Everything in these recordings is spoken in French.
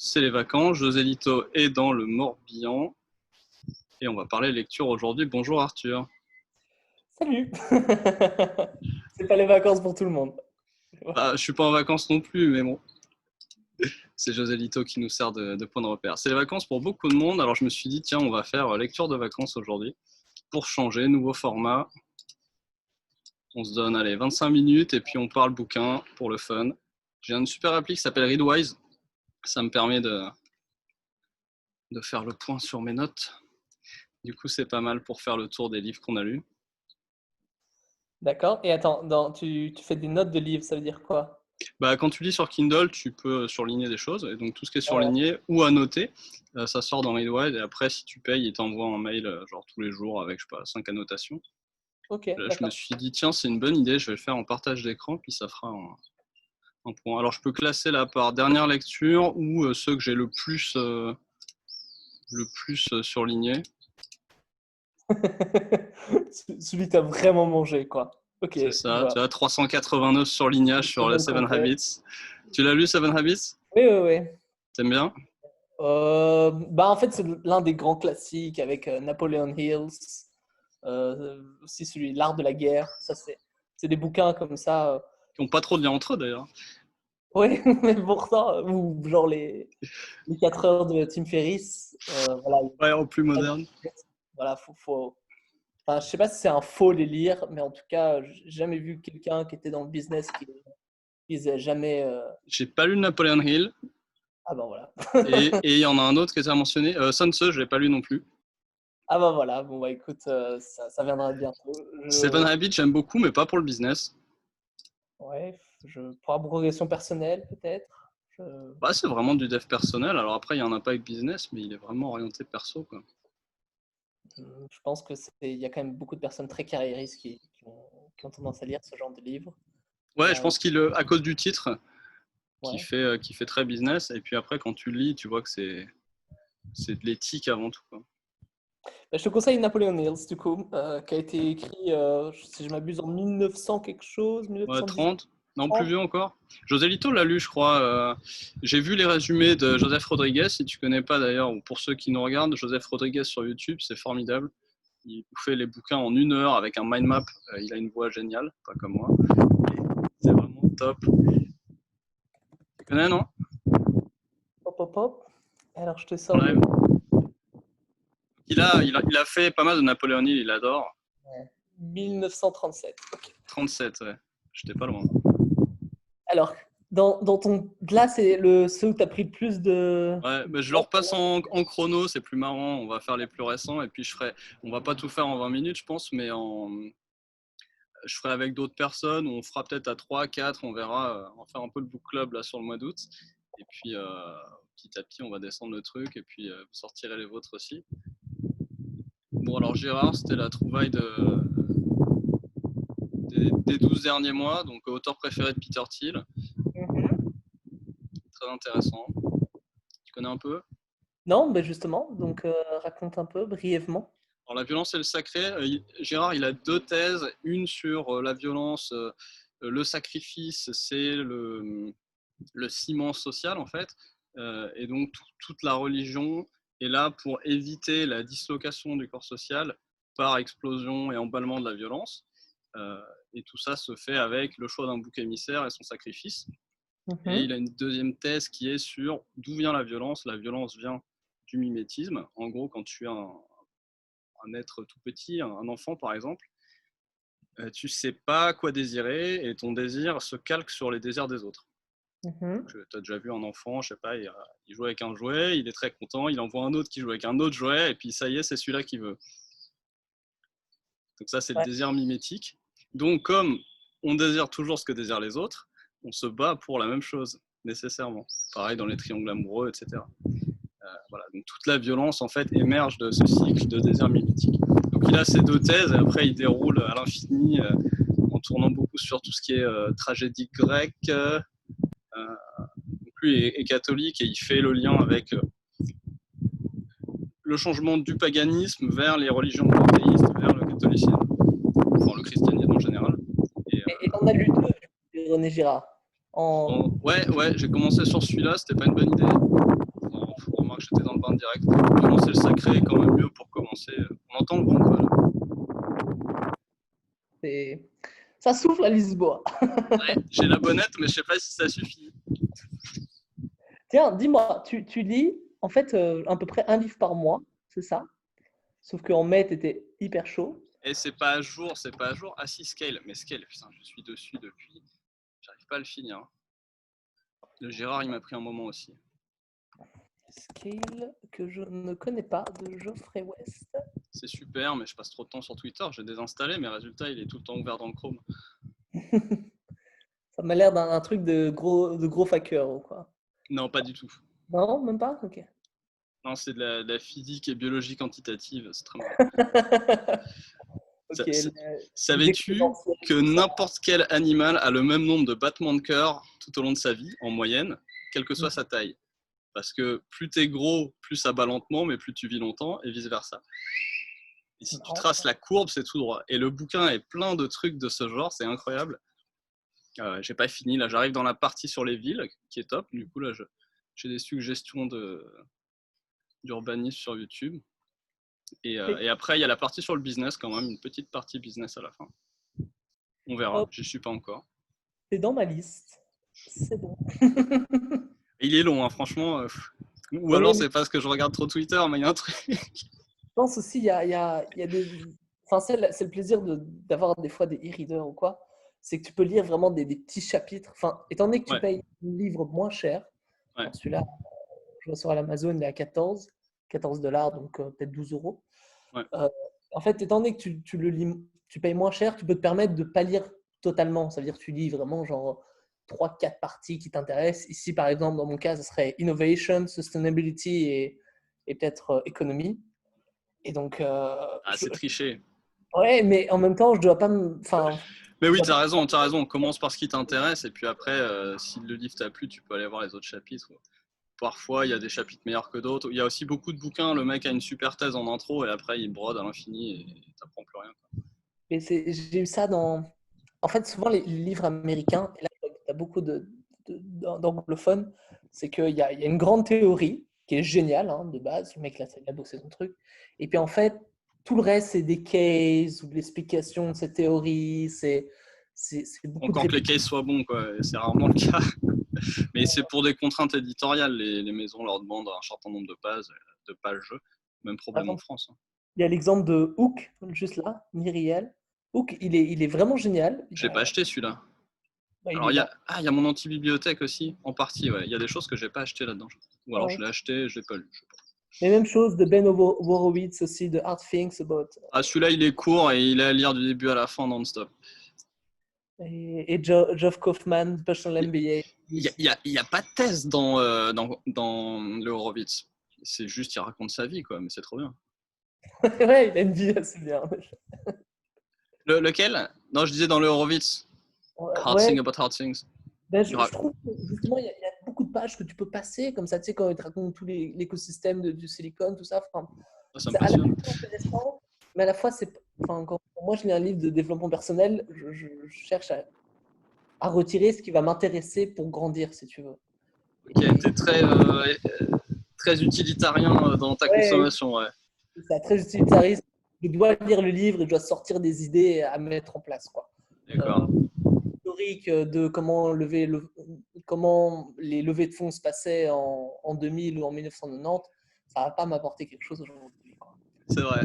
c'est les vacances. José Lito est dans le Morbihan et on va parler lecture aujourd'hui. Bonjour Arthur. Salut! C'est pas les vacances pour tout le monde. Je suis pas en vacances non plus, mais bon, c'est José Lito qui nous sert de point de repère. C'est les vacances pour beaucoup de monde, alors je me suis dit, tiens, on va faire lecture de vacances aujourd'hui pour changer, nouveau format. On se donne, allez, 25 minutes et puis on parle bouquin pour le fun. J'ai une super appli qui s'appelle Readwise. Ça me permet de faire le point sur mes notes. Du coup, c'est pas mal pour faire le tour des livres qu'on a lus. D'accord. Et attends, tu fais des notes de livres, ça veut dire quoi? Quand tu lis sur Kindle, tu peux surligner des choses. Et donc, tout ce qui est Ah ouais. surligné ou annoté, ça sort dans Readwise. Et après, si tu payes, il t'envoie un mail genre tous les jours avec, je sais pas, 5 annotations. Ok, Là, je me d'accord. suis dit, tiens, c'est une bonne idée, je vais le faire en partage d'écran, puis ça fera un point. Alors, je peux classer là par dernière lecture ou ceux que j'ai le plus surligné. Celui que t'as vraiment mangé, quoi. Ok, C'est je ça, vois. tu as 389 surlignages Très sur les bonne Seven conquête. Habits. Tu l'as lu, Seven Habits? Oui, oui, oui. T'aimes bien? En fait, c'est l'un des grands classiques avec Napoleon Hills. Aussi celui L'Art de la guerre. Ça, c'est des bouquins comme ça. Qui n'ont pas trop de lien entre eux d'ailleurs. Oui, mais pourtant, ou genre les 4 heures de Tim Ferriss. Voilà, Ouais, en plus moderne. voilà, enfin, je sais pas si c'est un faux les lire, mais en tout cas, j'ai jamais vu quelqu'un qui était dans le business qui lisait jamais. J'ai pas lu Napoleon Hill. Ah ben voilà. Et il y en a un autre que tu as mentionné. Sun Tzu, je l'ai pas lu non plus. Ah ben voilà. Bon bah écoute, ça viendra bientôt. Seven Habits, j'aime beaucoup, mais pas pour le business. Ouais, pour la progression personnelle peut-être. C'est vraiment du dev personnel. Alors après, il y en a pas avec business, mais il est vraiment orienté perso, quoi. Je pense que il y a quand même beaucoup de personnes très carriéristes qui ont tendance à lire ce genre de livres. Ouais, je pense qu'il, à cause du titre, Ouais. qui fait très business. Et puis après, quand tu lis, tu vois que c'est de l'éthique avant tout, quoi. Bah, je te conseille Napoleon Hills, du coup, qui a été écrit, si je m'abuse, en 1900 quelque chose, Ouais, 1910. 30. Non, plus vieux encore. José Lito l'a lu, je crois. J'ai vu les résumés de Joseph Rodriguez. Si tu connais pas d'ailleurs, ou pour ceux qui nous regardent, Joseph Rodriguez sur YouTube, c'est formidable. Il fait les bouquins en 1 heure avec un mind map. Il a une voix géniale, pas comme moi. C'est vraiment top. Tu connais, non? Hop, hop, hop. Alors, je te sors Ouais. le Il a fait pas mal de Napoléon Hill, il adore. 1937. Ok. 37, ouais. J'étais pas loin. Alors, dans ton. Là, c'est ceux où tu as pris le plus de. Ouais, je le repasse en chrono, c'est plus marrant. On va faire les plus récents et puis on va pas tout faire en 20 minutes, je pense, mais je ferai avec d'autres personnes. On fera peut-être à 3, 4, on verra. On va faire un peu le book club là sur le mois d'août. Et puis petit à petit, on va descendre le truc et puis vous sortirez les vôtres aussi. Bon, alors Gérard, c'était la trouvaille des 12 derniers mois, donc auteur préféré de Peter Thiel. Très intéressant. Tu connais un peu? Non, mais justement, donc raconte un peu brièvement. Alors, la violence et le sacré, Gérard, il a 2 thèses. Une sur la violence, le sacrifice, c'est le ciment social, en fait. Et donc, toute la religion est là pour éviter la dislocation du corps social par explosion et emballement de la violence. Et tout ça se fait avec le choix d'un bouc émissaire et son sacrifice. Et il a une deuxième thèse qui est sur d'où vient la violence. La violence vient du mimétisme. En gros, quand tu es un être tout petit, un enfant par exemple, tu sais pas quoi désirer et ton désir se calque sur les désirs des autres. Tu as déjà vu un enfant, je sais pas, il joue avec un jouet, il est très content, il envoie un autre qui joue avec un autre jouet et puis ça y est, c'est celui-là qu'il veut. Donc ça, c'est le Ouais. désir mimétique. Donc comme on désire toujours ce que désirent les autres, on se bat pour la même chose, nécessairement. Pareil dans les triangles amoureux, etc. Voilà. Donc toute la violence en fait émerge de ce cycle de désir mimétique. Donc il a ces 2 thèses et après il déroule à l'infini en tournant beaucoup sur tout ce qui est tragédie grecque. Donc lui est catholique et il fait le lien avec le changement du paganisme vers les religions monothéistes, vers le catholicisme, enfin le christianisme en général. Et on a lu deux de René Girard. Ouais, j'ai commencé sur celui-là, c'était pas une bonne idée. remarque, j'étais dans le bain direct. Violoncer le sacré est quand même mieux pour commencer. On entend le vent, quoi. Ça souffle à Lisboa. Ouais, j'ai la bonnette, mais je sais pas si ça suffit. Tiens, dis-moi, tu lis en fait à peu près un livre par mois, c'est ça? Sauf qu'en mai, tu étais hyper chaud. Et c'est pas à jour, c'est pas à jour. Ah si, Scale, mais Scale, putain, je suis dessus depuis. J'arrive pas à le finir. Le Gérard, il m'a pris un moment aussi. Scale, que je ne connais pas, de Geoffrey West. C'est super, mais je passe trop de temps sur Twitter. J'ai désinstallé, mais résultat, il est tout le temps ouvert dans le Chrome. Ça m'a l'air d'un truc de gros faker ou quoi. Non, pas du tout. Non, même pas? Ok. Non, c'est de la physique et biologie quantitative. C'est très marrant. Ok. Savais-tu que n'importe quel animal a le même nombre de battements de cœur tout au long de sa vie, en moyenne, quelle que soit sa taille? Parce que plus t'es gros, plus ça bat lentement, mais plus tu vis longtemps, et vice-versa. Et si tu traces la courbe, c'est tout droit. Et le bouquin est plein de trucs de ce genre, c'est incroyable. J'ai pas fini, là j'arrive dans la partie sur les villes, qui est top. Du coup, là j'ai des suggestions d'urbanisme sur YouTube. Et après, il y a la partie sur le business quand même, une petite partie business à la fin. On verra, j'y suis pas encore. C'est dans ma liste. C'est bon. Il est long, hein, franchement. Ou alors c'est parce que je regarde trop Twitter, mais il y a un truc. Je pense aussi, il y a des... Enfin, c'est le plaisir d'avoir des fois des e-readers ou quoi. C'est que tu peux lire vraiment des petits chapitres. Enfin, étant donné que tu payes un livre moins cher, celui-là, je vois sur Amazon, il est à 14 $, donc peut-être 12 €. En fait, étant donné que tu le lis, tu payes moins cher, tu peux te permettre de ne pas lire totalement. Ça veut dire que tu lis vraiment genre 3-4 parties qui t'intéressent. Ici, par exemple, dans mon cas, ce serait Innovation, Sustainability et peut-être Economy. Et donc, c'est triché. Ouais, mais en même temps, je dois pas me... Mais oui, t'as raison. On commence par ce qui t'intéresse et puis après, si le livre t'a plu, tu peux aller voir les autres chapitres. Parfois, il y a des chapitres meilleurs que d'autres. Il y a aussi beaucoup de bouquins. Le mec a une super thèse en intro et après, il brode à l'infini et t'apprends plus rien. Mais j'ai eu ça dans... En fait, souvent, les livres américains, et là, tu as beaucoup d'anglophones, c'est qu'il y a une grande théorie qui est géniale, hein, de base. Le mec, là, il a bossé son truc. Et puis, en fait, tout le reste, c'est des cases ou de l'explication de cette théorie. C'est beaucoup encore que les cases soient bons, quoi. C'est rarement le cas. Mais c'est pour des contraintes éditoriales. Les maisons leur demandent un certain nombre de pages. Même problème en France. Hein. Il y a l'exemple de Hook, juste là, Myriel. Hook, il est vraiment génial. Je n'ai pas acheté celui-là. Bah, alors, il y a mon anti-bibliothèque aussi, en partie. Ouais. Il y a des choses que je n'ai pas achetées là-dedans. Ou alors je l'ai acheté, je ne l'ai pas lu. Je sais pas. Mais même chose de Ben Horowitz aussi, de Hard Things About. Ah, celui-là, il est court et il est à lire du début à la fin non-stop. Et Geoff Kaufman, Personal MBA. Il n'y a pas de thèse dans le Horowitz. C'est juste, il raconte sa vie, quoi, mais c'est trop bien. Ouais, il a une vie assez bien. Lequel? Non, je disais dans le Horowitz. Hard Things About Hard Things. Ben, je trouve que justement, il y a beaucoup de pages que tu peux passer, comme ça, tu sais, quand il te raconte tout l'écosystème du silicone, tout ça. C'est à la fois intéressant, mais à la fois, quand moi je lis un livre de développement personnel, je cherche à retirer ce qui va m'intéresser pour grandir, si tu veux. Ok, t'es très utilitarien dans ta consommation, ouais. C'est très utilitariste. Je dois lire le livre et je dois sortir des idées à mettre en place, quoi. D'accord. Historique de comment les levées de fonds se passaient en 2000 ou en 1990, ça va pas m'apporter quelque chose aujourd'hui. C'est vrai.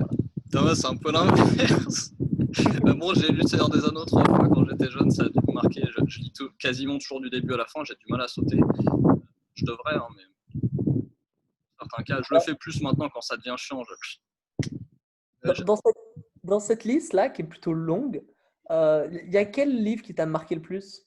Thomas, c'est un peu l'inverse. Bon, j'ai lu Seigneur des Anneaux 3 fois quand j'étais jeune, ça a dû me marquer. Je lis quasiment toujours du début à la fin, j'ai du mal à sauter. Je devrais, hein, mais dans certains cas, je le fais plus maintenant quand ça devient chiant. Dans cette liste-là, qui est plutôt longue, il y a quel livre qui t'a marqué le plus?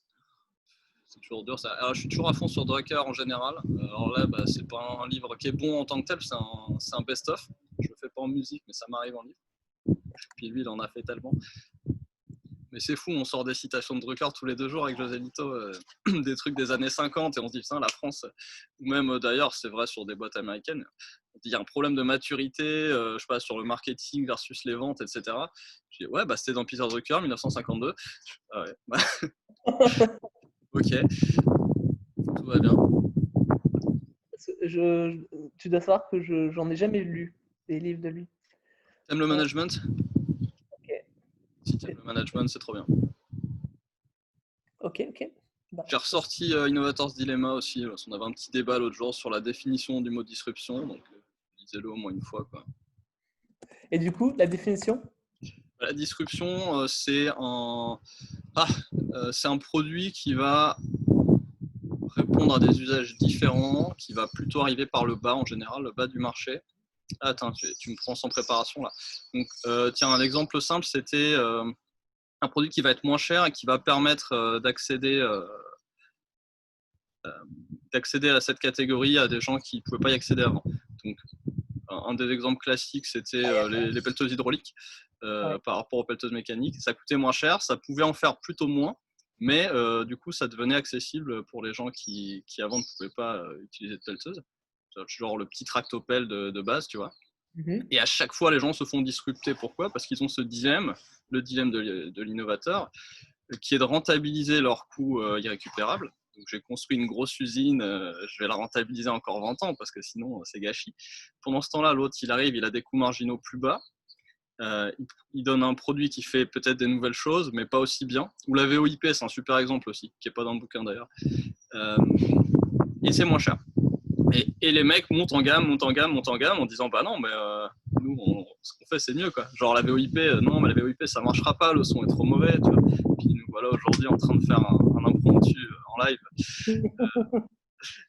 C'est toujours dur ça. Alors, je suis toujours à fond sur Drucker en général. Alors là, c'est pas un livre qui est bon en tant que tel, c'est un best-of. Je le fais pas en musique, mais ça m'arrive en livre. Puis lui, il en a fait tellement. Mais c'est fou, on sort des citations de Drucker tous les 2 jours avec José Lito, des trucs des années 50, et on se dit, putain, la France, ou même d'ailleurs, c'est vrai sur des boîtes américaines, il y a un problème de maturité, je sais pas, sur le marketing versus les ventes, etc. Je dis, ouais, c'était dans Peter Drucker, 1952. Ah ouais. Ok, tout va bien. Tu tu dois savoir que j'en ai jamais lu des livres de lui. T'aimes le management? Ok, Si t'aimes le management, c'est trop bien. ok. Bah, J'ai ressorti Innovator's Dilemma aussi. On avait un petit débat l'autre jour sur la définition du mot disruption. Donc, lisez-le au moins une fois, quoi. et du coup, la définition? La disruption, c'est un produit qui va répondre à des usages différents, qui va plutôt arriver par le bas en général, le bas du marché. Ah, attends, tu me prends sans préparation là. Donc, tiens, un exemple simple, c'était un produit qui va être moins cher et qui va permettre d'accéder à cette catégorie à des gens qui ne pouvaient pas y accéder avant. Donc, un des exemples classiques, c'était les pelleteuses hydrauliques par rapport aux pelleteuses mécaniques. Ça coûtait moins cher, ça pouvait en faire plutôt moins, mais du coup, ça devenait accessible pour les gens qui avant ne pouvaient pas utiliser de pelleteuse. Genre le petit tractopelle de base, tu vois. Et à chaque fois, les gens se font disrupter. Pourquoi? Parce qu'ils ont ce dilemme, le dilemme de l'innovateur, qui est de rentabiliser leurs coûts irrécupérables. Donc, j'ai construit une grosse usine, je vais la rentabiliser encore 20 ans parce que sinon, c'est gâchis. Pendant ce temps-là, l'autre, il arrive, il a des coûts marginaux plus bas. Il donne un produit qui fait peut-être des nouvelles choses, mais pas aussi bien. Ou la VOIP, c'est un super exemple aussi, qui n'est pas dans le bouquin d'ailleurs. Et c'est moins cher. Et les mecs montent en gamme en disant bah non, mais nous, ce qu'on fait, c'est mieux, quoi. Genre la VOIP, non, mais la VOIP, ça marchera pas, le son est trop mauvais, tu vois. Puis nous voilà aujourd'hui en train de faire un impromptu en live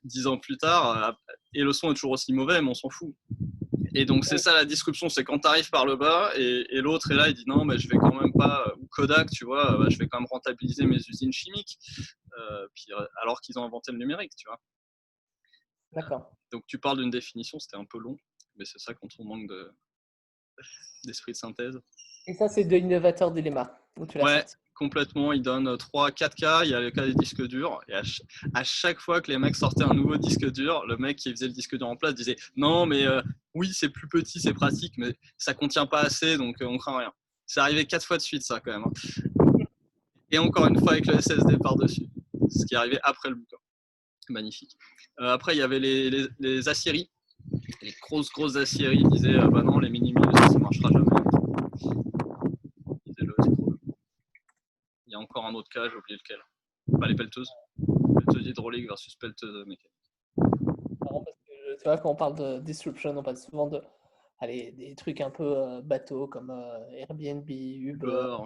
10 ans plus tard, et le son est toujours aussi mauvais, mais on s'en fout. Et donc c'est ça la disruption, c'est quand tu arrives par le bas et l'autre est là, il dit non, mais je vais quand même pas, ou Kodak, tu vois, je vais quand même rentabiliser mes usines chimiques, alors qu'ils ont inventé le numérique, tu vois. D'accord. Donc tu parles d'une définition, c'était un peu long, mais c'est ça quand on manque d'esprit de synthèse. Et ça, c'est de Innovator Dilemma, où tu l'as Ouais, sorti. complètement, il donne 3-4 cas, il y a le cas des disques durs, et à chaque fois que les mecs sortaient un nouveau disque dur, le mec qui faisait le disque dur en place disait non, mais oui, c'est plus petit, c'est pratique, mais ça contient pas assez, donc on craint rien. C'est arrivé 4 fois de suite, ça, quand même. Et encore une fois avec le SSD par-dessus, ce qui est arrivé après le bouquin. Magnifique. Après, il y avait les aciéries. Les grosses aciéries disaient bah non, les mini-milles, ça marchera jamais. Il y a encore un autre cas, j'ai oublié lequel. Pas les pelleteuses. Pelleteuse hydraulique versus pelleteuse mécanique. Marrant parce que tu vois, quand on parle de disruption, on parle souvent de des trucs un peu bateaux comme Airbnb, Uber. Uber.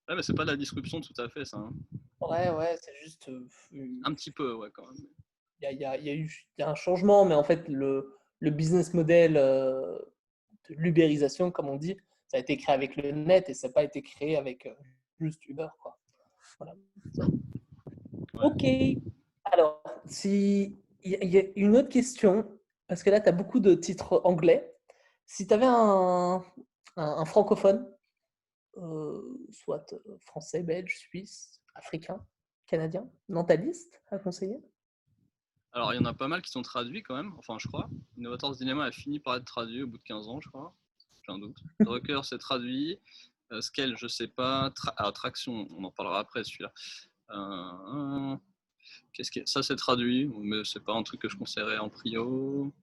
Ouais, mais c'est pas de la disruption tout à fait, ça. Hein. Ouais, c'est juste. Un petit peu, ouais, quand même. Il y a un changement, mais en fait, le business model de l'ubérisation, comme on dit, ça a été créé avec le net et ça n'a pas été créé avec juste Uber, quoi. Voilà. Ouais. Ok. Alors, si il y a une autre question, parce que là, tu as beaucoup de titres anglais. Si tu avais un francophone, soit français, belge, suisse, africain, canadien, dans ta liste à conseiller? Alors, il y en a pas mal qui sont traduits quand même, enfin, je crois. Innovator's Dilemma a fini par être traduit au bout de 15 ans, je crois. J'ai un doute. Drucker s'est traduit. Scale, je sais pas. Traction, on en parlera après celui-là. Ça c'est traduit, mais c'est pas un truc que je conseillerais en prio.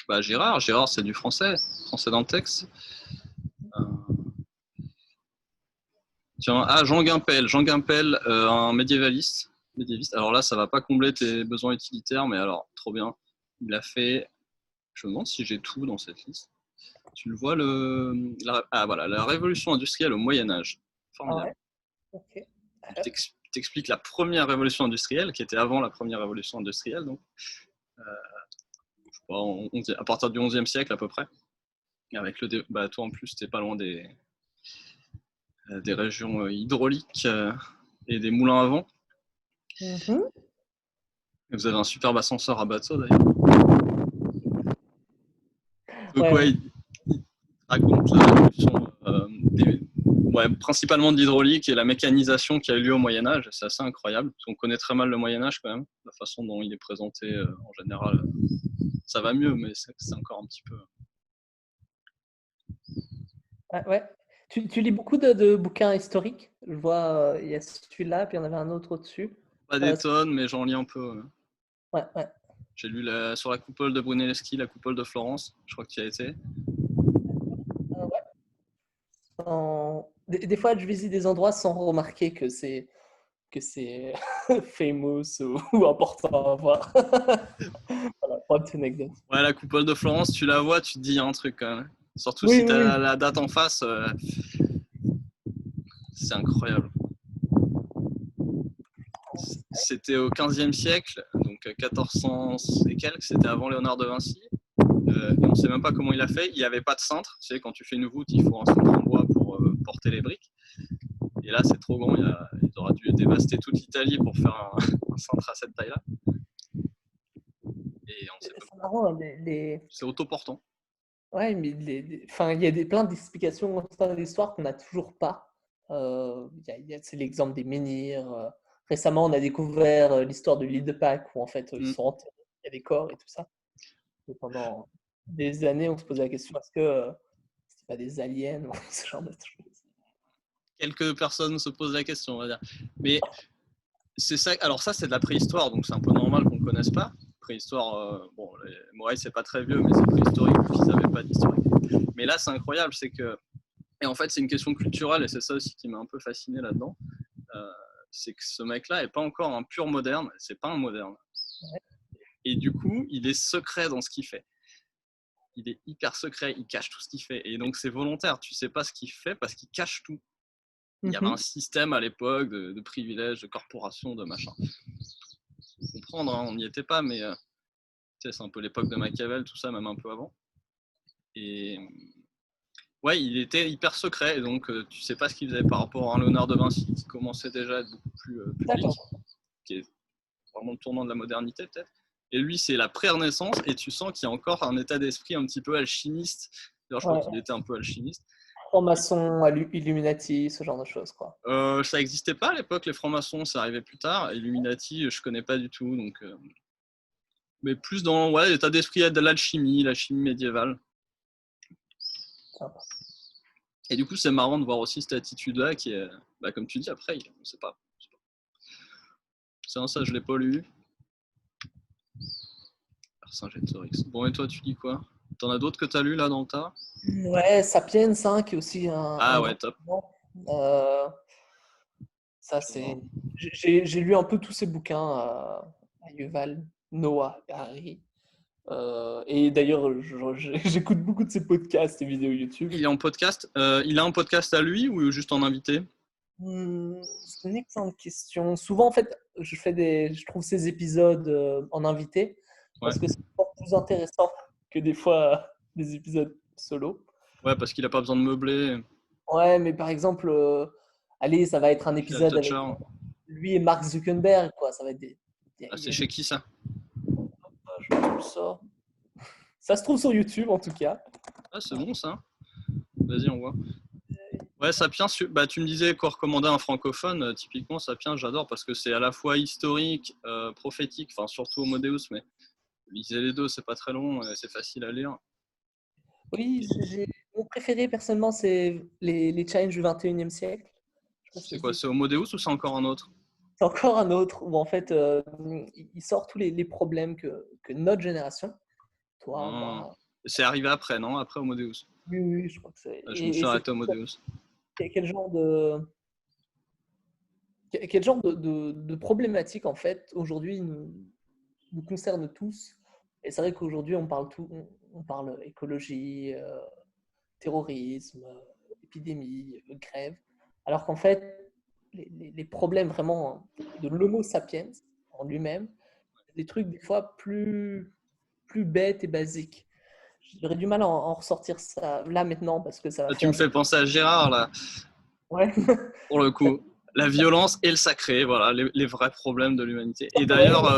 Bah, Girard, c'est du français dans le texte. Tiens, Jean Guimpel, un médiéviste. Alors là, ça va pas combler tes besoins utilitaires, mais alors, trop bien. Il a fait, je me demande si j'ai tout dans cette liste. Tu le vois, voilà, la révolution industrielle au Moyen-Âge. Ah Formidable. ouais, ok. Il t'explique la première révolution industrielle, qui était avant la première révolution industrielle, donc, je crois, à partir du XIe siècle à peu près. Avec toi en plus, t'es pas loin des régions hydrauliques et des moulins à vent. Mhm. Vous avez un superbe ascenseur à bateau d'ailleurs. Donc Ouais, ouais, il raconte la révolution principalement de l'hydraulique et la mécanisation qui a eu lieu au Moyen-Âge. C'est assez incroyable. On connaît très mal le Moyen-Âge quand même, la façon dont il est présenté en général. Ça va mieux, mais c'est encore un petit peu. ouais. Tu lis beaucoup de bouquins historiques. Je vois, il y a celui-là, puis il y en avait un autre au-dessus. Pas des tonnes, mais j'en lis un peu. Ouais, ouais. J'ai lu sur la coupole de Brunelleschi, la coupole de Florence. Je crois que tu y as été. Ouais. Des fois, je visite des endroits sans remarquer que c'est famous ou important à voir. Voilà, pas de anecdote. Ouais, la coupole de Florence, tu la vois, tu te dis il y a un truc quand même. Surtout Oui, si tu oui, as oui. la date en face, c'est incroyable. C'était au XVe siècle, donc 1400 et quelques, c'était avant Léonard de Vinci. Et on ne sait même pas comment il a fait. Il n'y avait pas de cintre. Tu sais, quand tu fais une voûte, il faut un cintre en bois pour porter les briques. Et là, c'est trop grand. Il aura dû dévaster toute l'Italie pour faire un cintre à cette taille-là. Et on sait pas. C'est marrant, C'est autoportant. ouais, mais enfin, il y a plein d'explications dans l'histoire qu'on n'a toujours pas. C'est l'exemple des menhirs. Récemment, on a découvert l'histoire de l'île de Pâques où en fait ils sont enterrés, il y a des corps et tout ça. Et pendant des années, on se posait la question est-ce que c'est pas des aliens ou ce genre de choses. Quelques personnes se posent la question, on va dire. Mais c'est ça. Alors ça, c'est de la préhistoire, donc c'est un peu normal qu'on ne connaisse pas. Préhistoire, bon, les Moaï, c'est pas très vieux, mais c'est préhistorique, donc ils n'avaient pas d'historique. Mais là, c'est incroyable, c'est que, et en fait, c'est une question culturelle, et c'est ça aussi qui m'a un peu fasciné là-dedans. C'est que ce mec-là n'est pas encore un pur moderne, c'est pas un moderne. Et du coup, il est secret dans ce qu'il fait. Il est hyper secret, il cache tout ce qu'il fait. Et donc, c'est volontaire, tu sais pas ce qu'il fait parce qu'il cache tout. Il y avait un système à l'époque de privilèges, de corporations, de machin. Faut comprendre, hein, on n'y était pas, mais c'est un peu l'époque de Machiavel, tout ça, même un peu avant. Et ouais, il était hyper secret, et donc tu sais pas ce qu'il faisait par rapport à un Léonard de Vinci qui commençait déjà à être beaucoup plus public, qui est vraiment le tournant de la modernité peut-être. Et lui, c'est la pré-renaissance, et tu sens qu'il y a encore un état d'esprit un petit peu alchimiste. D'ailleurs, je crois qu'il était un peu alchimiste. Franc-maçon, Illuminati, ce genre de choses, quoi. Ça n'existait pas à l'époque, les francs-maçons, ça arrivait plus tard. Illuminati, je connais pas du tout, donc. Mais plus dans l'état d'esprit de l'alchimie, la chimie médiévale. Et du coup, c'est marrant de voir aussi cette attitude-là qui est, comme tu dis, après, on ne sait pas. Ça, je l'ai pas lu. Vercingétorix. Bon, et toi, tu dis quoi? T'en as d'autres que t'as lu là dans le tas? Ouais, Sapiens 5 qui est aussi un Ouais, grand top. roman. Ça, c'est. J'ai lu un peu tous ces bouquins à Yuval, Noah, Harari. Et d'ailleurs, j'écoute beaucoup de ses podcasts et vidéos YouTube. Il est en podcast. Il a un podcast à lui ou juste en invité? C'est une excellente question. Souvent, en fait, je trouve ces épisodes en invité parce que c'est encore plus intéressant que des fois des épisodes solo. Ouais, parce qu'il a pas besoin de meubler. Ouais, mais par exemple, allez, ça va être un Puis il a le épisode avec toucher. lui et Mark Zuckerberg, quoi. Ça va être C'est chez qui ça? Je trouve ça. Ça se trouve sur YouTube en tout cas. Ah, c'est bon ça. Vas-y, on voit. Ouais, Sapiens, tu me disais quoi recommander un francophone. Typiquement, Sapiens, j'adore parce que c'est à la fois historique, prophétique, enfin surtout Homo Deus, mais lisez les deux, c'est pas très long, c'est facile à lire. Oui, mon préféré personnellement, c'est les challenges du 21e siècle. C'est quoi? C'est Homo Deus ou c'est encore un autre? C'est encore un autre où en fait, il sort tous les problèmes que notre génération, toi, moi. C'est arrivé après, non? Après Homo Deus. Oui, oui, je crois que c'est. Je me suis arrêté Homo Deus. Quel genre de problématique en fait aujourd'hui nous concerne tous. Et c'est vrai qu'aujourd'hui on parle écologie, terrorisme, épidémie, grève, alors qu'en fait les problèmes vraiment de l'homo sapiens en lui-même, des trucs des fois plus bêtes et basiques. J'aurais du mal à en ressortir ça là maintenant parce que ça va Tu me faire fais penser à Gérard là, ouais. pour le coup. La violence et le sacré, voilà, les vrais problèmes de l'humanité. Et d'ailleurs,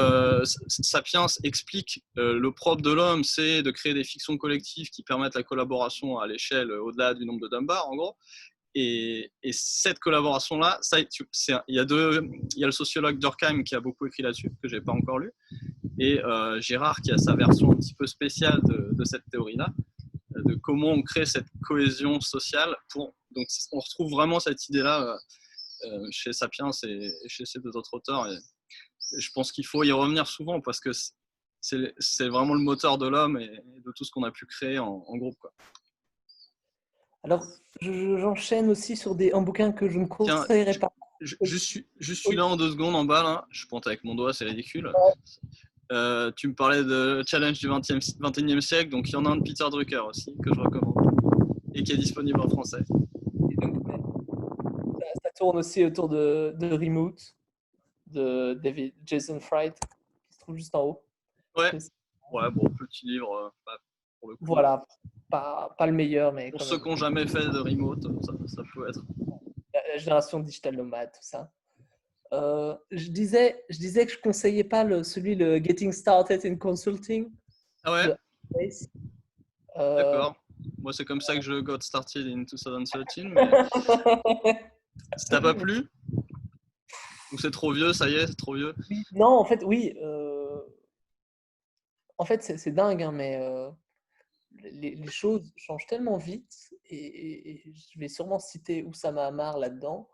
Sapiens explique le propre de l'homme, c'est de créer des fictions collectives qui permettent la collaboration à l'échelle au-delà du nombre de Dunbar, en gros. Et cette collaboration-là, il y a le sociologue Durkheim qui a beaucoup écrit là-dessus, que je n'ai pas encore lu, et Gérard qui a sa version un petit peu spéciale de cette théorie-là, de comment on crée cette cohésion sociale. Donc on retrouve vraiment cette idée-là chez Sapiens et chez ces deux autres auteurs. Et je pense qu'il faut y revenir souvent parce que c'est vraiment le moteur de l'homme et de tout ce qu'on a pu créer en groupe, quoi. Alors, j'enchaîne aussi sur un bouquin que je ne Tiens, conseillerais pas. je suis là en 2 secondes en bas, là. Je pointe avec mon doigt, c'est ridicule. Tu me parlais de Challenge du 21e siècle, donc il y en a un de Peter Drucker aussi, que je recommande, et qui est disponible en français. Et donc, ça tourne aussi autour de Remote, de Jason Fried, qui se trouve juste en haut. Ouais, bon, petit livre, pour le coup. Voilà, pas le meilleur, mais pour quand ceux même. qui n'ont jamais fait de remote, ça peut être. La génération digital nomade, tout ça. Je disais que je conseillais pas le Getting Started in Consulting Ah ouais, de Ace. d'accord. Moi, c'est comme ça que je got started in 2013, mais si t'as pas plu, ou c'est trop vieux, ça y est, c'est trop vieux. Non, en fait, oui. En fait, c'est dingue, hein, mais les choses changent tellement vite, et je vais sûrement citer Oussama Ammar là-dedans,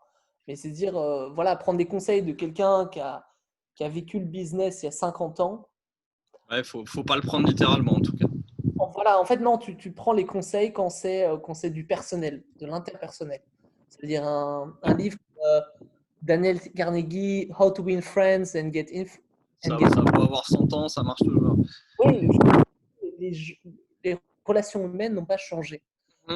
mais c'est dire, voilà, prendre des conseils de quelqu'un qui a vécu le business il y a 50 ans. Ouais, faut pas le prendre littéralement en tout cas. Voilà, en fait, non, tu prends les conseils quand c'est du personnel, de l'interpersonnel. C'est-à-dire un livre Daniel Carnegie, How to Win Friends and Get Ça peut avoir 100 ans, ça marche toujours. Oui, les relations humaines n'ont pas changé.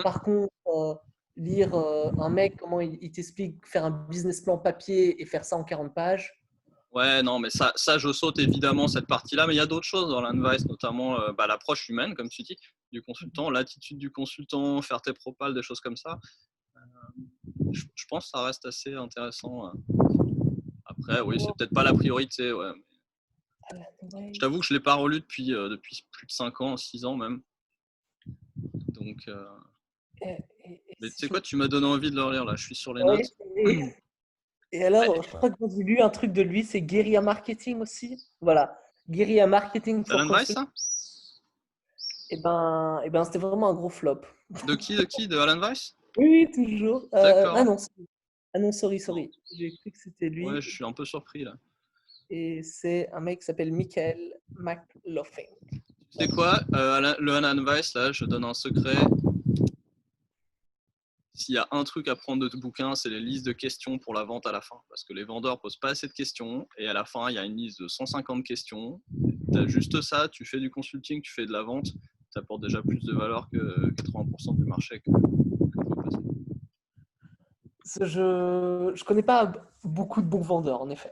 Par contre, lire un mec, comment il t'explique faire un business plan papier et faire ça en 40 pages. Ouais, non, mais ça je saute évidemment cette partie-là, mais il y a d'autres choses dans l'advice, notamment l'approche humaine, comme tu dis, du consultant, l'attitude du consultant, faire tes propals, des choses comme ça. Je pense que ça reste assez intéressant. Après, oui, c'est peut-être pas la priorité. Ouais. Je t'avoue que je ne l'ai pas relu depuis plus de 5 ans, 6 ans même. Donc, mais tu sais quoi, tu m'as donné envie de le relire là, je suis sur les notes. Et alors, je crois que j'ai lu un truc de lui, c'est Guerilla Marketing aussi. Voilà, Guerilla Marketing for Alan Weiss, ça? Et ben, c'était vraiment un gros flop. De qui? De Alan Weiss? Oui, toujours. D'accord. Non, sorry. J'ai cru que c'était lui. Ouais, je suis un peu surpris là. Et c'est un mec qui s'appelle Michael McLaughlin. Tu sais quoi, le Alan Weiss, là, je donne un secret. S'il y a un truc à prendre de ce bouquin, c'est les listes de questions pour la vente à la fin. Parce que les vendeurs posent pas assez de questions. Et à la fin, il y a une liste de 150 questions. Tu as juste ça, tu fais du consulting, tu fais de la vente. Tu apportes déjà plus de valeur que 80% du marché que peut passer. Je connais pas beaucoup de bons vendeurs, en effet.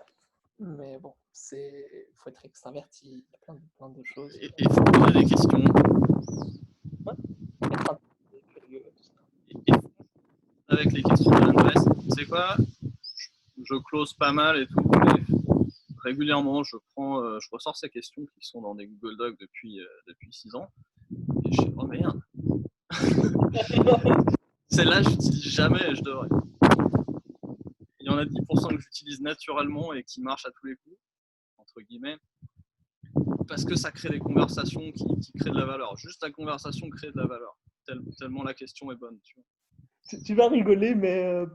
Mais bon, il faut être extraverti. Il y a plein de choses. Et il faut poser des questions. Ouais. Être un peu curieux, tout ça. Et avec les questions de l'adresse, tu sais quoi, je close pas mal et tout, mais régulièrement je ressors ces questions qui sont dans des Google Docs depuis 6 ans et je dis oh merde. Celle-là j'utilise jamais et je devrais. Il y en a 10% que j'utilise naturellement et qui marchent à tous les coups, entre guillemets, parce que ça crée des conversations qui créent de la valeur. Juste la conversation crée de la valeur, tellement la question est bonne. Tu vas rigoler, mais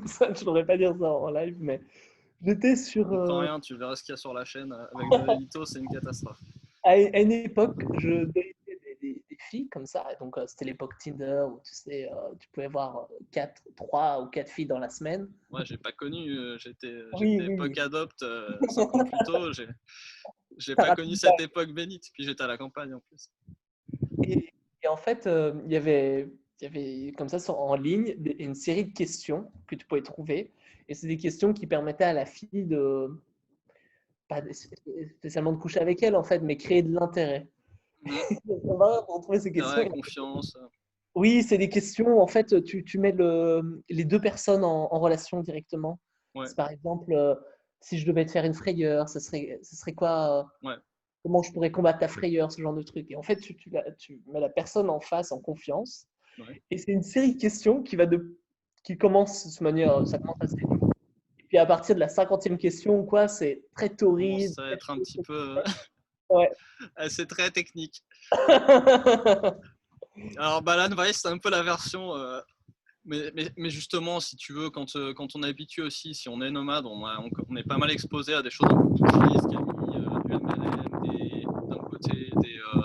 ça, je n'aurais pas dire ça en live, mais j'étais sur. Rien, tu verras ce qu'il y a sur la chaîne avec de l'élito, c'est une catastrophe. À une époque, je datais des filles comme ça. Et donc, c'était l'époque Tinder où tu sais, tu pouvais voir 3 ou 4 filles dans la semaine. Ouais, j'ai pas connu, j'étais Oui. Pog Adopt 5 ans plus tôt. J'ai pas connu cette époque bénite. Puis j'étais à la campagne en plus. Et en fait, il y avait comme ça en ligne une série de questions que tu pouvais trouver. Et c'est des questions qui permettaient à la fille de pas spécialement de coucher avec elle en fait, mais créer de l'intérêt. On va retrouver ces questions. Ouais, confiance. Oui, c'est des questions. En fait, tu mets les deux personnes en relation directement. Ouais. Par exemple, si je devais te faire une frayeur, ce serait quoi ouais. Comment je pourrais combattre ta frayeur, ce genre de truc. Et en fait, tu mets la personne en face en confiance. Ouais. Et c'est une série de questions qui commence de manière, ça commence assez vite. Et puis à partir de la 50e question, quoi, c'est très torride. Ça va être un petit peu. Ouais. C'est très technique. Alors, Balan, c'est un peu la version. Mais justement, si tu veux, quand on est habitué aussi, si on est nomade, on est pas mal exposé à des choses un peu plus frisques, du MLM, d'un côté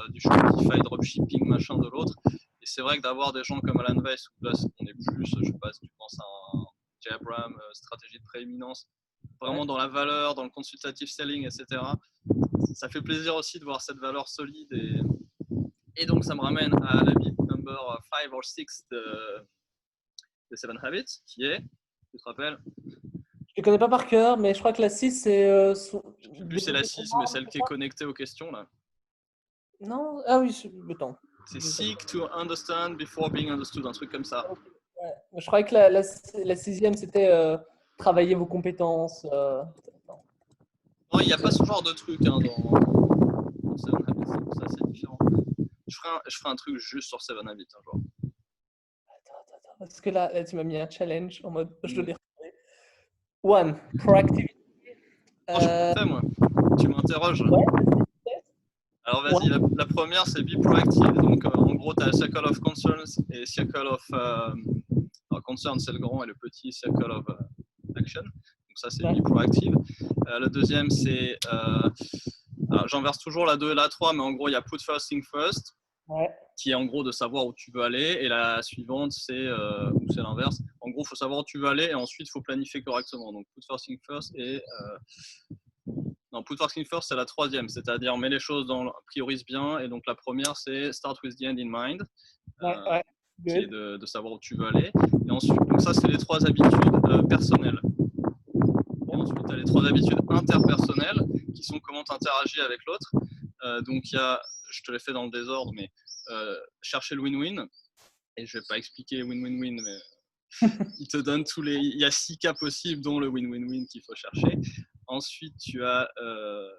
du Shopify, dropshipping, machin de l'autre. Et c'est vrai que d'avoir des gens comme Alan Weiss, où là on est plus, je sais pas si tu penses à un Jay Abraham, stratégie de prééminence, vraiment dans la valeur, dans le consultative selling, etc. Ça fait plaisir aussi de voir cette valeur solide. Et donc ça me ramène à l'habit number 5 or 6 de Seven Habits, qui est, tu te rappelles? Je ne connais pas par cœur, mais je crois que la 6, c'est. Je sais plus c'est la 6, mais celle qui est connectée aux questions là. Non? Ah oui, le temps. C'est seek to understand before being understood, un truc comme ça. Ouais. Je croyais que la 6e, c'était travailler vos compétences. Non, il n'y a pas ce genre de truc hein, dans Seven Habits, ça c'est différent. Je ferai un truc juste sur Seven Habits un jour. Attends, parce que là, tu m'as mis un challenge en mode je dois les retrouver. One, proactivity. Oh, je l'ai fait moi. Tu m'interroges. Ouais. Alors vas-y, la première c'est be proactive. Donc en gros, tu as le circle of concerns et circle of. Alors, concern c'est le grand et le petit circle of action. Donc ça c'est be proactive. Le deuxième c'est. J'inverse toujours la 2 et la 3, mais en gros il y a put first thing first. Ouais. Qui est en gros de savoir où tu veux aller, et la suivante c'est l'inverse. En gros, il faut savoir où tu veux aller et ensuite il faut planifier correctement. Donc put first thing first et non, put first thing first c'est la troisième, c'est-à-dire met les choses priorise bien. Et donc la première c'est start with the end in mind, qui est de savoir où tu veux aller. Et ensuite, donc ça c'est les 3 habitudes personnelles. Et ensuite tu as les 3 habitudes interpersonnelles qui sont comment tu interagis avec l'autre. Donc il y a, je te l'ai fait dans le désordre, mais chercher le win-win. Et je vais pas expliquer win-win-win, mais il te donne il y a 6 cas possibles, dont le win-win-win qu'il faut chercher. Ensuite, tu as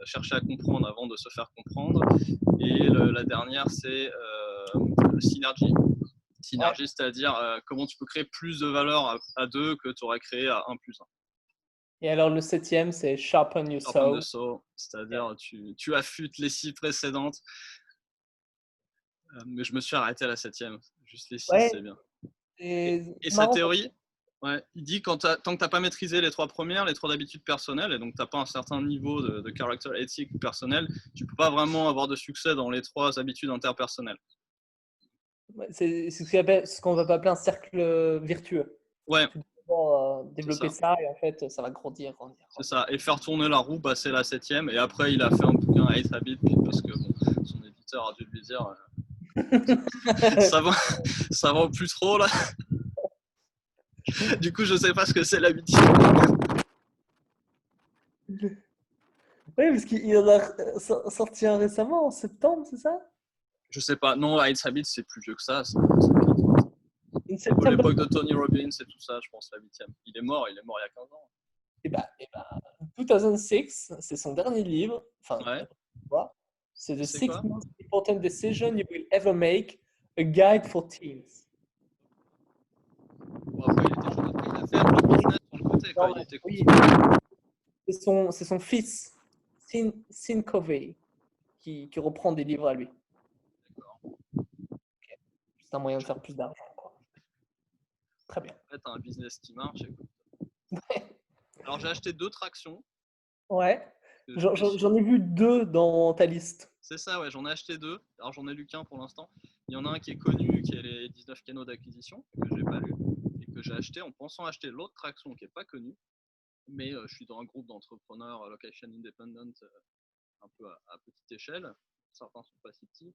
cherché à comprendre avant de se faire comprendre. Et la dernière, c'est le synergie. Synergie, c'est-à-dire comment tu peux créer plus de valeur à 2 que tu aurais créé à 1 plus 1. Et alors le 7e, c'est sharpen your Sharpen the saw. saw, c'est-à-dire tu affûtes les 6 précédentes. Mais je me suis arrêté à la 7e. Juste les 6, c'est bien. Et sa théorie, il dit tant que tu n'as pas maîtrisé les 3 premières, les 3 habitudes personnelles, et donc tu n'as pas un certain niveau de caractère éthique ou personnel, tu ne peux pas vraiment avoir de succès dans les 3 habitudes interpersonnelles. C'est ce qu'on va appeler un cercle virtueux. Ouais. Tu dois développer ça et en fait, ça va grandir. C'est ça. Et faire tourner la roue, c'est la 7e. Et après, il a fait un bouquin 8 Habits, parce que son éditeur a dû lui dire ça va plus trop là. Du coup, je sais pas ce que c'est l'habitude. Oui, parce qu'il en a sorti un récemment, en septembre, c'est ça? Je sais pas. Non, Heights Habits, c'est plus vieux que ça. C'est à l'époque de Tony Robbins et tout ça, je pense, la 8e. Il est mort il y a 15 ans. Et bah, 2006, c'est son dernier livre. Enfin, c'est The 6 Most Important Decisions You Will Ever Make, A Guide for Teens. Bon, après, il a fait un peu business sur le côté, quoi. Il était c'est son fils, Sin Covey, qui reprend des livres à lui. D'accord. Okay. C'est un moyen de faire plus d'argent, quoi. Très bien. En fait, un business qui marche, écoute. Alors, j'ai acheté 2 tractions. Ouais. J'en ai vu 2 dans ta liste. C'est ça, ouais, j'en ai acheté 2. Alors, j'en ai lu qu'un pour l'instant. Il y en a un qui est connu, qui est les 19 canaux d'acquisition, que j'ai pas lu, et que j'ai acheté en pensant acheter l'autre traction qui est pas connue. Mais je suis dans un groupe d'entrepreneurs location independent un peu à petite échelle. Certains sont pas si petits.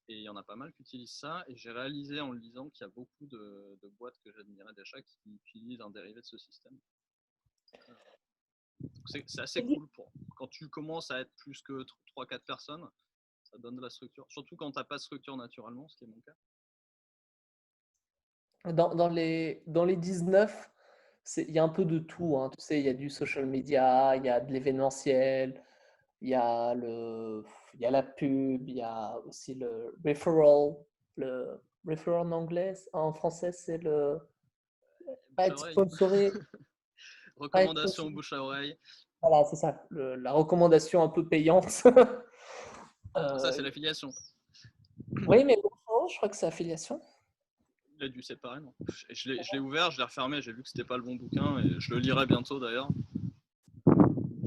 Et il y en a pas mal qui utilisent ça. Et j'ai réalisé en le lisant qu'il y a beaucoup de boîtes que j'admirais d'achat qui utilisent un dérivé de ce système. C'est assez cool quand tu commences à être plus que 3-4 personnes, ça donne de la structure. Surtout quand tu n'as pas de structure naturellement, ce qui est mon cas. Dans les 19, il y a un peu de tout. Hein. Tu sais, il y a du social media, il y a de l'événementiel, il y a la pub, il y a aussi le referral. Le referral en anglais, en français, c'est le pas être sponsoré. Recommandation bouche à oreille. Voilà, c'est ça, la recommandation un peu payante. Ça, c'est l'affiliation. Oui, mais je crois que c'est affiliation. Il a dû séparer, non? Je l'ai ouvert, je l'ai refermé, j'ai vu que c'était pas le bon bouquin et je le lirai bientôt d'ailleurs.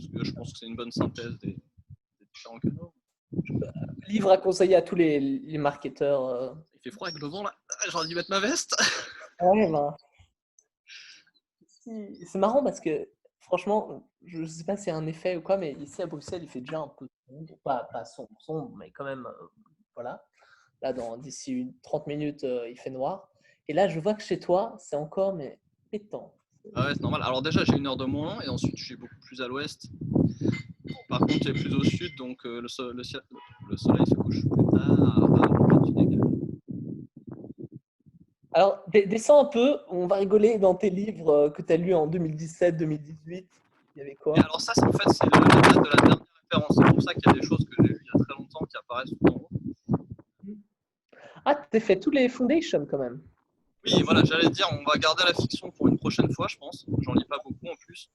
Parce que je pense que c'est une bonne synthèse des différents canaux. Livre à conseiller à tous les marketeurs. Il fait froid avec le vent là. J'aurais dû mettre ma veste. Ouais, ben, c'est marrant parce que franchement, je ne sais pas si c'est un effet ou quoi, mais ici à Bruxelles, il fait déjà un peu sombre. Pas sombre, mais quand même, voilà. Là, d'ici 30 minutes, il fait noir. Et là, je vois que chez toi, c'est encore, mais pétant. Ah ouais, c'est normal. Alors déjà, j'ai 1 heure de moins et ensuite, je suis beaucoup plus à l'ouest. Par contre, j'ai plus au sud, donc le soleil se couche plus tard. Tu dégages. Alors, descends un peu, on va rigoler dans tes livres que tu as lus en 2017-2018. Il y avait Et quoi? alors ça, en fait, c'est la date de la dernière référence. C'est pour ça qu'il y a des choses que j'ai lues il y a très longtemps qui apparaissent tout en haut. Ah, tu as fait tous les foundations quand même. Oui, voilà, j'allais dire, on va garder la fiction pour une prochaine fois, je pense. J'en lis pas beaucoup en plus.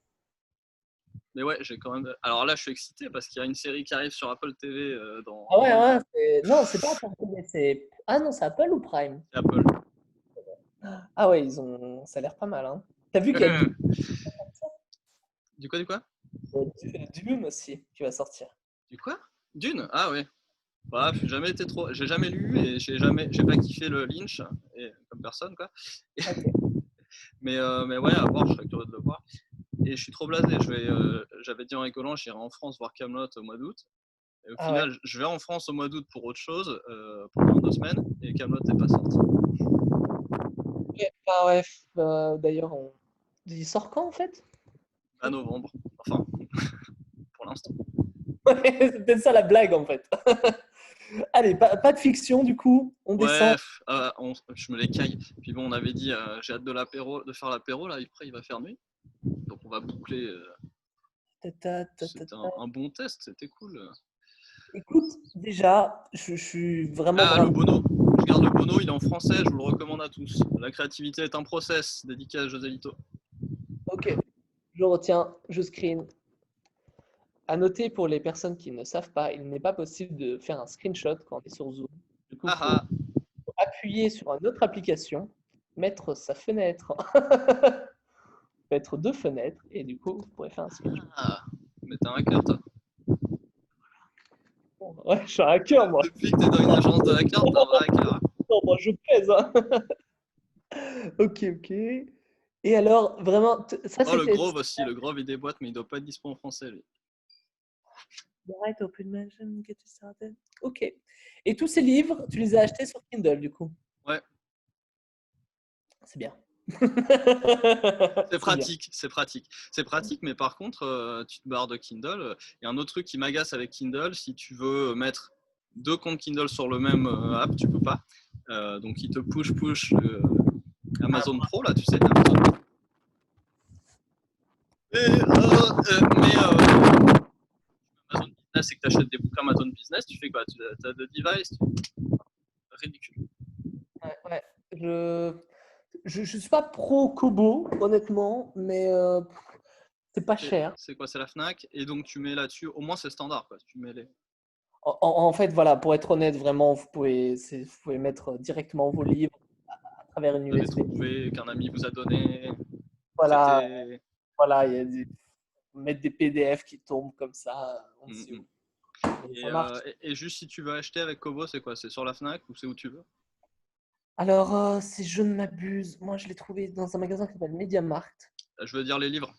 Mais ouais, j'ai quand même. Alors là, je suis excité parce qu'il y a une série qui arrive sur Apple TV dans Ah ouais, un mois. ouais, non, c'est pas Apple TV, c'est... Ah non, c'est Apple ou Prime? C'est Apple. Ah ouais, ça a l'air pas mal, hein. T'as vu qu'il y a Du quoi, du quoi? Dune aussi qui va sortir. Du quoi? Dune? Ah ouais. Bah, j'ai jamais lu et j'ai pas kiffé le Lynch, et, comme personne quoi. Ok. Mais ouais, à voir, je serais curieux de le voir. Et je suis trop blasé. J'avais dit en rigolant, j'irai en France voir Kaamelott au mois d'août. Et au Ah ouais. final, je vais en France au mois d'août pour autre chose, pendant 2 semaines, et Kaamelott n'est pas sorti. Ah ouais, d'ailleurs, il sort quand en fait? À novembre. Enfin, pour l'instant. Ouais, c'est peut-être ça la blague en fait. Allez, pas de fiction du coup, on Ouais, descend. je me les caille. Puis bon, on avait dit, j'ai hâte de faire l'apéro, là, après il va faire nuit. Donc on va boucler. C'était un bon test, c'était cool. Écoute, déjà, je suis vraiment Ah, le bravo. Bono. Je garde le Bono, il est en français, je vous le recommande à tous. La créativité est un process, dédicace à José Lito. Ok, je retiens, je screen. À noter pour les personnes qui ne savent pas, il n'est pas possible de faire un screenshot quand on est sur Zoom. Du coup, il Ah faut ah, appuyer sur une autre application, mettre sa fenêtre, mettre deux fenêtres, et du coup, vous pourrez faire un screenshot. ah. Mais t'es un hacker, toi. Ouais, je suis un hacker, moi. Depuis que t'es dans une agence de hacker, t'es un vrai hacker. Non, moi, je pèse, hein. Ok, ok. Et alors, vraiment, ça Oh, le c'était. Grove aussi, le Grove il déboîte, mais il doit pas être dispo en français, lui. Right, open mention, get started. Ok. Et tous ces livres, tu les as achetés sur Kindle, du coup. Ouais, C'est bien. c'est C'est bien. pratique, c'est pratique. C'est pratique, mais par contre, tu te barres de Kindle. Il y a un autre truc qui m'agace avec Kindle, si tu veux mettre 2 comptes Kindle sur le même app, tu peux pas. Donc il te push Amazon Pro, là, tu sais, Amazon. Mais Amazon Business, c'est que tu achètes des bouquins Amazon Business, tu fais quoi? Tu as deux devices? Ridicule. Ouais, ouais. Je suis pas pro Kobo, honnêtement, mais c'est pas cher. C'est quoi? C'est la Fnac. Et donc tu mets là-dessus, au moins c'est standard, quoi. Tu mets les. En fait, voilà, pour être honnête, vraiment, vous pouvez mettre directement vos livres à travers une Vous avez USB. trouvé, qu'un ami vous a donné, Voilà, prêté. voilà, il y a mettre des PDF qui tombent comme ça, on Mm, sait mm. où. Mais ça marche. Et juste si tu veux acheter avec Kobo, c'est quoi? C'est sur la Fnac ou c'est où tu veux? Alors, si je ne m'abuse, moi je l'ai trouvé dans un magasin qui s'appelle MediaMarkt. Je veux dire les livres.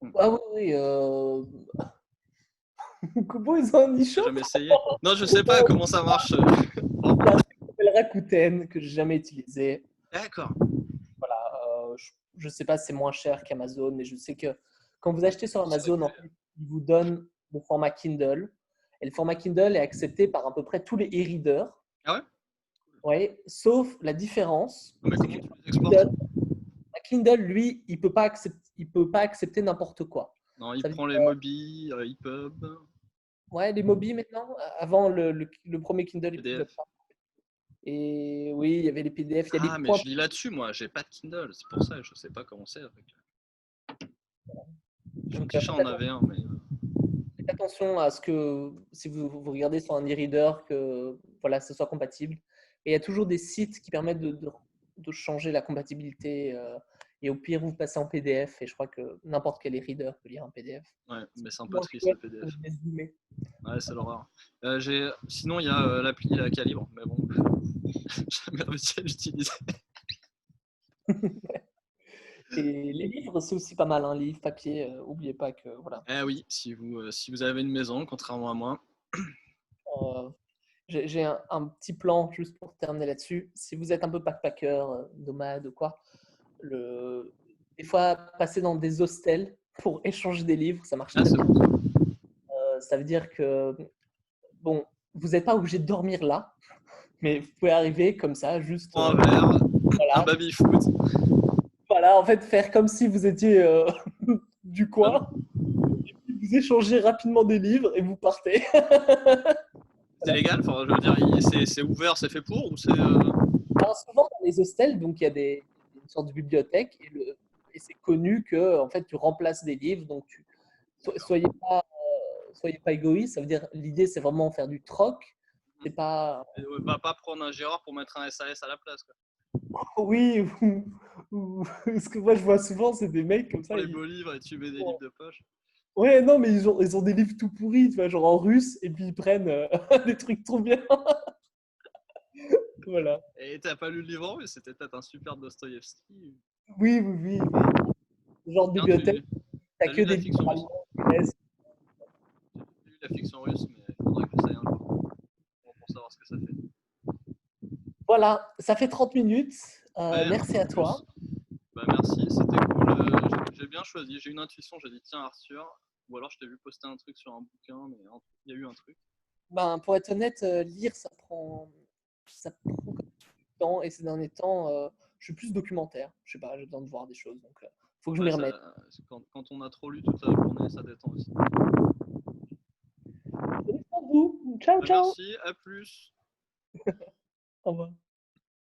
Mm. Ah oui, oui, Kobo, ils ont un T'as e-shop. jamais essayé? Non, je sais pas comment ça marche. Il y a un truc qui s'appelle Rakuten que j'ai jamais utilisé. D'accord. Voilà, je sais pas si c'est moins cher qu'Amazon, mais je sais que quand vous achetez sur C'est vrai Amazon, en fait, ils vous donnent le format Kindle. Et le format Kindle est accepté par à peu près tous les e-readers. Ah ouais? Ouais, sauf la différence, Non, mais c'est comment que tu les exportes? Kindle, lui, il peut pas accepter n'importe quoi. Non, il Ça veut dire, prend les Mobi, EPUB, ouais, les Mobi maintenant, avant le premier Kindle, il ne pouvait PDF. pas. Et oui, il y avait les PDF, il y a les Ah, mais points. je lis là-dessus, moi. J'ai pas de Kindle. C'est pour ça, je sais pas comment c'est avec. Mon Donc, petit chat en avait un, mais. faites attention à ce que, si vous regardez sur un e-reader, que voilà, ce soit compatible. Et il y a toujours des sites qui permettent de changer la compatibilité. Et au pire, vous passez en PDF. Et je crois que n'importe quel reader peut lire un PDF. Ouais, mais c'est un peu Moins triste chouette le PDF. que les zoomés. Ouais, c'est l'horreur. Sinon, il y a l'appli la Calibre, mais bon, j'ai jamais réussi à l'utiliser. Et les livres, c'est aussi pas mal, hein, livres, papier. Oubliez pas que voilà. Eh oui, si vous avez une maison, contrairement à moi. Euh, j'ai un petit plan juste pour terminer là-dessus. Si vous êtes un peu backpacker, nomade ou quoi, des fois passer dans des hostels pour échanger des livres, ça marche Ah, très c'est bien. bon. Ça veut dire que bon, vous n'êtes pas obligé de dormir là, mais vous pouvez arriver comme ça, juste Un verre, un voilà, baby-foot. voilà, en fait faire comme si vous étiez du Ah, coin, vous échangez rapidement des livres et vous partez. c'est légal, enfin, je veux dire, c'est ouvert, c'est fait pour ou c'est. Alors souvent dans les hostels, donc il y a une sorte de bibliothèque et c'est connu que en fait tu remplaces des livres, donc soyez pas égoïste. Ça veut dire l'idée c'est vraiment faire du troc. C'est pas Pas prendre un Gérard pour mettre un SAS à la place, quoi. oui ce que moi je vois souvent c'est des mecs comme Pour ça. les beaux livres et tu mets des livres de poche. Ouais, non, mais ils ont des livres tout pourris, tu vois, genre en russe, et puis ils prennent des trucs trop bien. Voilà. Et t'as pas lu le livre en russe, c'était peut-être un super Dostoïevski. Oui, oui, oui, mais ce genre de Tiens, bibliothèque, t'as t'as que lu de la des livres fiction russe? allemands, anglaises. J'ai lu de la fiction russe, mais il faudrait que j'essaye un jour pour savoir ce que ça fait. Voilà, ça fait 30 minutes. Ouais, un Merci peu à plus. toi. Bah merci, c'était cool. J'ai bien choisi. J'ai une intuition, j'ai dit tiens Arthur. Ou alors je t'ai vu poster un truc sur un bouquin, mais il y a eu un truc. Ben, pour être honnête, lire, ça prend quand même du temps, et ces derniers temps, je suis plus documentaire. Je sais pas, j'ai besoin de voir des choses, donc faut que je Ouais, m'y remette. quand on a trop lu toute la journée, ça détend aussi. Prenez soin de vous. Ciao, Bah, ciao. merci, à plus. Au revoir.